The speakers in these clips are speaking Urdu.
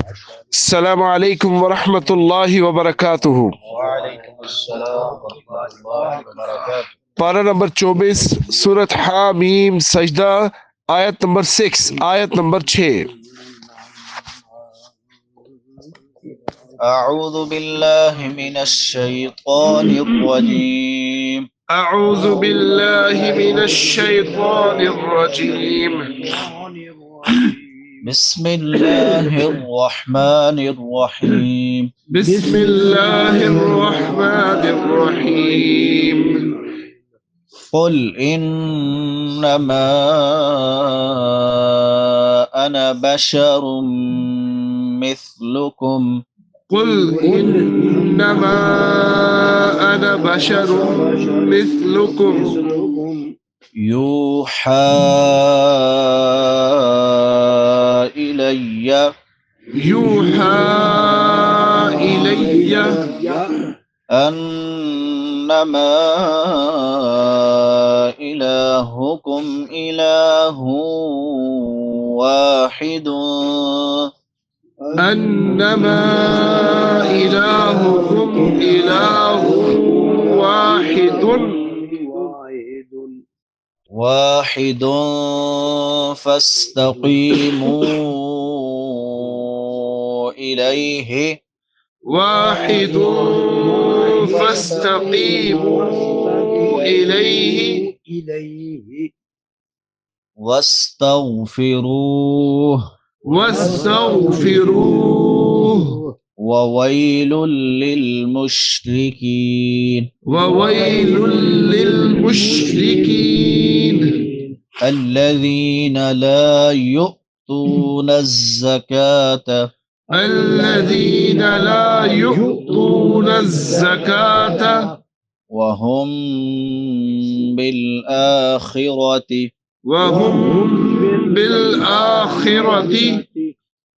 السلام علیکم ورحمۃ اللہ وبرکاتہ۔ وعلیکم السلام ورحمۃ اللہ وبرکاتہ۔ پارہ نمبر 24، سورت حامیم سجدہ، آیت نمبر 6، آیت نمبر 6۔ اعوذ باللہ من الشیطان الرجیم۔ اعوذ باللہ من الشیطان الرجیم۔ بسم اللہ الرحمن الرحیم۔ بسم اللہ الرحمن الرحیم۔ قل انما انا بشر مثلکم قل انما انا بشر مثلکم یوحى الی یوحى الی انما الہکم الہ واحد انما الہکم الہ واحد فاستقیموا الیہ واحد فاستقیموا الیہ واستغفروہ وویل للمشرکین وویل للمشرکین الذین لا یؤتون الزکاة الذین لا یؤتون الزکاة وهم بالآخرة وهم بالآخرة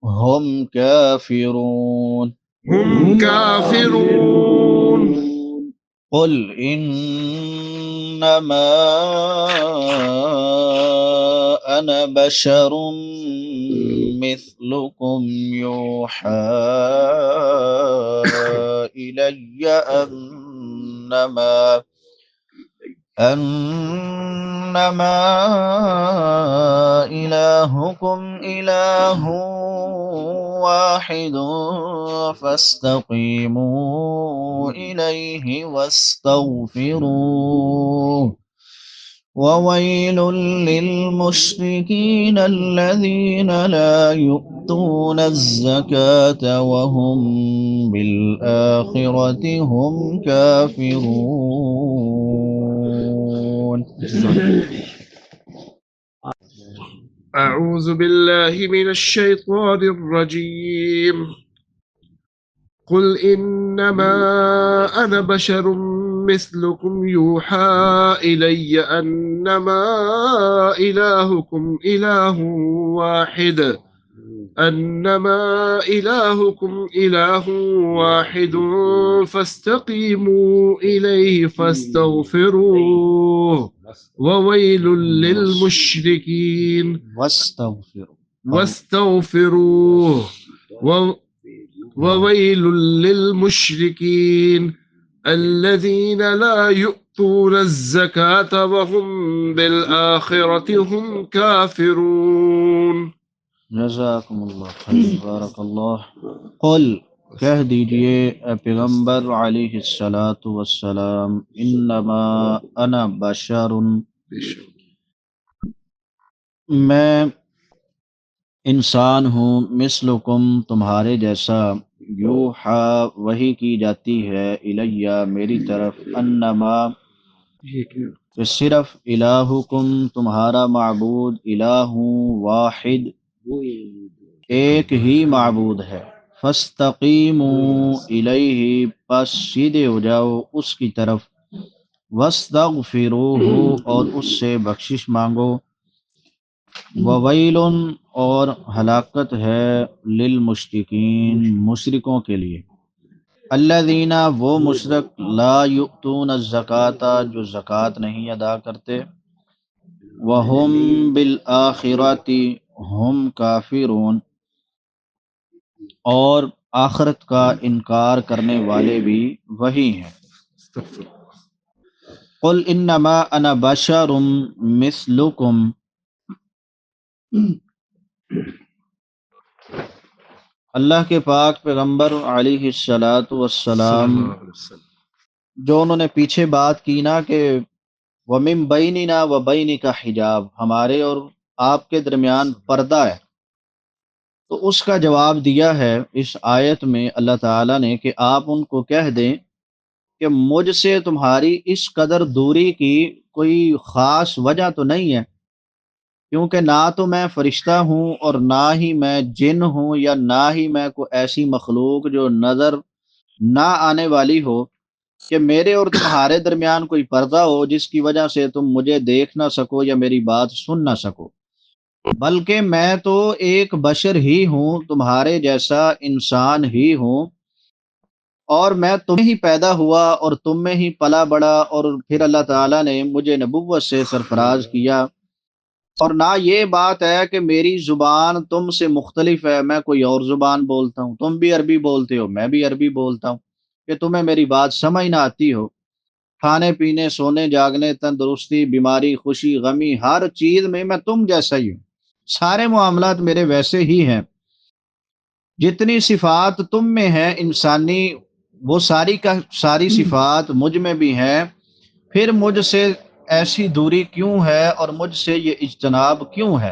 هم کافرون هم کافرون۔ قل انما انا بشر مثلكم يوحى الي انما الهكم اله واحد فاستقيموا اليه واستغفروه وويل للمشركين الذين لا يؤتون الزكاة وهم بالآخرة هم كافرون۔ اعوذ باللہ من الشیطان الرجیم۔ قل انما انا بشر مثلكم يوحى الي انما الهكم اله واحد انما الهكم اله واحد فاستقيموا اليه فاستغفروه وويل للمشركين واستغفروه وويل للمشركين الذين لا يؤتون الزكاة وهم بالآخرة هم كافرون۔ جزاکم اللہ خیر، بارک اللہ۔ قل کہہ دیجئے اے پیغمبر علیہ الصلاۃ والسلام، انما انا بشر، میں انسان ہوں، مثلکم تمہارے جیسا، یوحا وحی کی جاتی ہے، الیہ میری طرف، انما کہ صرف الہکم تمہارا معبود، الہ واحد ایک ہی معبود ہے، فاستقیموا الیہ پس سیدھے ہو جاؤ اس کی طرف، واستغفروہ اور اس سے بخشش مانگو، وویل اور ہلاکت ہے، للمشرکین مشرکوں کے لیے، الذین وہ مشرک، لا یؤتون الزکاۃ جو زکوٰۃ نہیں ادا کرتے، وہم بالآخرۃ ہم کافرون اور آخرت کا انکار کرنے والے بھی وہی ہیں۔ قل انما انا بشر مثلکم، اللہ کے پاک پیغمبر علیہ الصلاۃ والسلام جو انہوں نے پیچھے بات کی نا کہ وَمِن بَيْنِنَا وَبَيْنِكَ حجاب، ہمارے اور آپ کے درمیان پردہ ہے، تو اس کا جواب دیا ہے اس آیت میں اللہ تعالیٰ نے کہ آپ ان کو کہہ دیں کہ مجھ سے تمہاری اس قدر دوری کی کوئی خاص وجہ تو نہیں ہے، کیونکہ نہ تو میں فرشتہ ہوں اور نہ ہی میں جن ہوں، یا نہ ہی میں کوئی ایسی مخلوق جو نظر نہ آنے والی ہو کہ میرے اور تمہارے درمیان کوئی پردہ ہو جس کی وجہ سے تم مجھے دیکھ نہ سکو یا میری بات سن نہ سکو، بلکہ میں تو ایک بشر ہی ہوں، تمہارے جیسا انسان ہی ہوں، اور میں تمہیں ہی پیدا ہوا اور تم میں ہی پلا بڑا، اور پھر اللہ تعالیٰ نے مجھے نبوت سے سرفراز کیا، اور نہ یہ بات ہے کہ میری زبان تم سے مختلف ہے، میں کوئی اور زبان بولتا ہوں، تم بھی عربی بولتے ہو میں بھی عربی بولتا ہوں، کہ تمہیں میری بات سمجھ نہ آتی ہو۔ کھانے پینے، سونے جاگنے، تندرستی، بیماری، خوشی، غمی، ہر چیز میں تم جیسا ہی ہوں، سارے معاملات میرے ویسے ہی ہیں، جتنی صفات تم میں ہیں انسانی، وہ ساری کا ساری صفات مجھ میں بھی ہیں، پھر مجھ سے ایسی دوری کیوں ہے اور مجھ سے یہ اجتناب کیوں ہے؟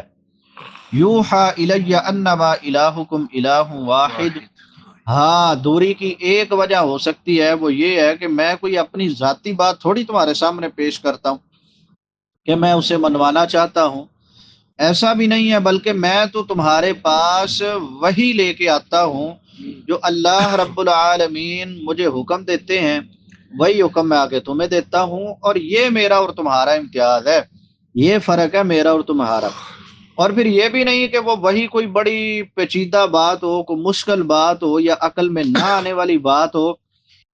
یوحا الی انما الہکم الہ واحد، ہاں دوری کی ایک وجہ ہو سکتی ہے، وہ یہ ہے کہ میں کوئی اپنی ذاتی بات تھوڑی تمہارے سامنے پیش کرتا ہوں کہ میں اسے منوانا چاہتا ہوں، ایسا بھی نہیں ہے، بلکہ میں تو تمہارے پاس وہی لے کے آتا ہوں جو اللہ رب العالمین مجھے حکم دیتے ہیں، وہی حکم میں آگے تمہیں دیتا ہوں، اور یہ میرا اور تمہارا امتیاز ہے، یہ فرق ہے میرا اور تمہارا۔ اور پھر یہ بھی نہیں کہ وہ وہی کوئی بڑی پیچیدہ بات ہو، کوئی مشکل بات ہو، یا عقل میں نہ آنے والی بات ہو،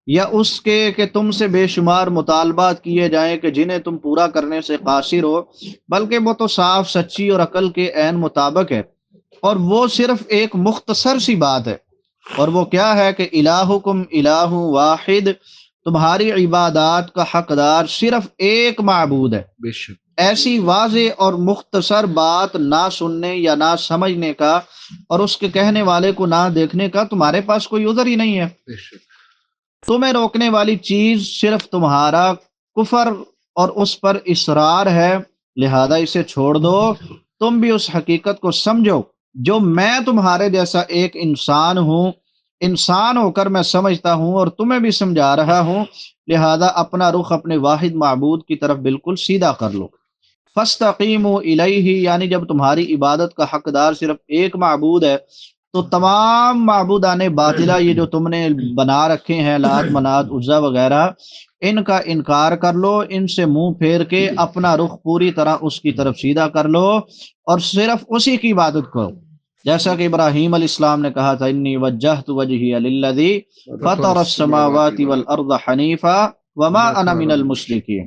یا اس کے کہ تم سے بے شمار مطالبات کیے جائیں کہ جنہیں تم پورا کرنے سے قاصر ہو، بلکہ وہ تو صاف سچی اور عقل کے عین مطابق ہے، اور وہ صرف ایک مختصر سی بات ہے، اور وہ کیا ہے کہ الہکم الہ واحد، تمہاری عبادات کا حقدار صرف ایک معبود ہے۔ بے شک ایسی واضح اور مختصر بات نہ سننے یا نہ سمجھنے کا، اور اس کے کہنے والے کو نہ دیکھنے کا تمہارے پاس کوئی عذر ہی نہیں ہے۔ بے شک تمہیں روکنے والی چیز صرف تمہارا کفر اور اس پر اصرار ہے، لہذا اسے چھوڑ دو، تم بھی اس حقیقت کو سمجھو جو میں تمہارے جیسا ایک انسان ہوں، انسان ہو کر میں سمجھتا ہوں اور تمہیں بھی سمجھا رہا ہوں، لہذا اپنا رخ اپنے واحد معبود کی طرف بالکل سیدھا کر لو۔ فاستقیموا الیہ، یعنی جب تمہاری عبادت کا حقدار صرف ایک معبود ہے، تو تمام معبودان باطلہ یہ جو تم نے بنا رکھے ہیں، لات منات عزا وغیرہ، ان کا انکار کر لو، ان سے منہ پھیر کے اپنا رخ پوری طرح اس کی طرف سیدھا کر لو اور صرف اسی کی عبادت کرو، جیسا کہ ابراہیم علیہ السلام نے کہا تھا انی وجہت وجہی للذی فطر السماوات والارض حنیفا وما انا من المشرکین۔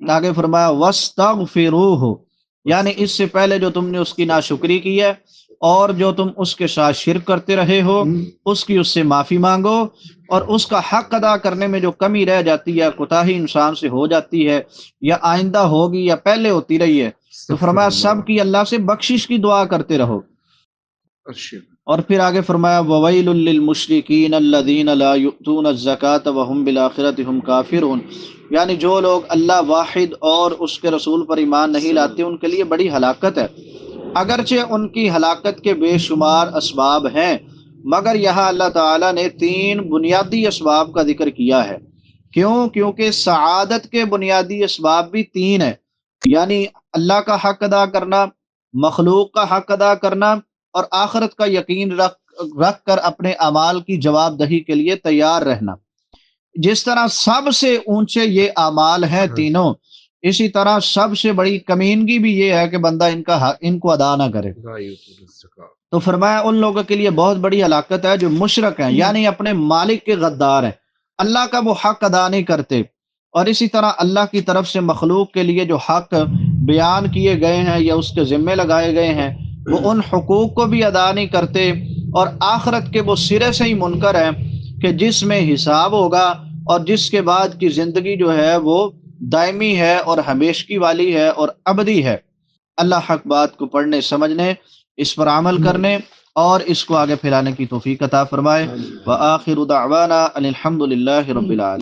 آگے فرمایا وَاسْتَغْفِرُوهُ، یعنی اس سے پہلے جو تم نے اس کی ناشکری کی ہے اور جو تم اس کے ساتھ شرک کرتے رہے ہو، اس کی اس سے معافی مانگو، اور اس کا حق ادا کرنے میں جو کمی رہ جاتی ہے، کوتاہی انسان سے ہو جاتی ہے، یا آئندہ ہوگی یا پہلے ہوتی رہی ہے، تو فرمایا سب کی اللہ سے بخشش کی دعا کرتے رہو۔ اور پھر آگے فرمایا وَوَيْلٌ لِّلْمُشْرِكِينَ الَّذِينَ لَا يُؤْتُونَ الزَّكَاةَ وَهُمْ بِالْآخِرَةِ هُمْ كَافِرُونَ، یعنی جو لوگ اللہ واحد اور اس کے رسول پر ایمان نہیں لاتے ان کے لیے بڑی ہلاکت ہے، اگرچہ ان کی ہلاکت کے بے شمار اسباب ہیں، مگر یہاں اللہ تعالیٰ نے 3 بنیادی اسباب کا ذکر کیا ہے۔ کیوں؟ کیونکہ سعادت کے بنیادی اسباب بھی 3 ہیں، یعنی اللہ کا حق ادا کرنا، مخلوق کا حق ادا کرنا، اور آخرت کا یقین رکھ کر اپنے اعمال کی جواب دہی کے لیے تیار رہنا۔ جس طرح سب سے اونچے یہ اعمال ہیں تینوں، اسی طرح سب سے بڑی کمینگی بھی یہ ہے کہ بندہ ان کو ادا نہ کرے۔ تو فرمایا ان لوگوں کے لیے بہت بڑی ہلاکت ہے جو مشرک ہیں، یعنی اپنے مالک کے غدار ہیں، اللہ کا وہ حق ادا نہیں کرتے، اور اسی طرح اللہ کی طرف سے مخلوق کے لیے جو حق بیان کیے گئے ہیں یا اس کے ذمے لگائے گئے ہیں وہ ان حقوق کو بھی ادا نہیں کرتے، اور آخرت کے وہ سرے سے ہی منکر ہیں کہ جس میں حساب ہوگا اور جس کے بعد کی زندگی جو ہے وہ دائمی ہے اور ہمیشگی والی ہے اور ابدی ہے۔ اللہ حق بات کو پڑھنے، سمجھنے، اس پر عمل کرنے اور اس کو آگے پھیلانے کی توفیق عطا فرمائے۔ وآخر دعوانا ان الحمد للہ رب العالمین۔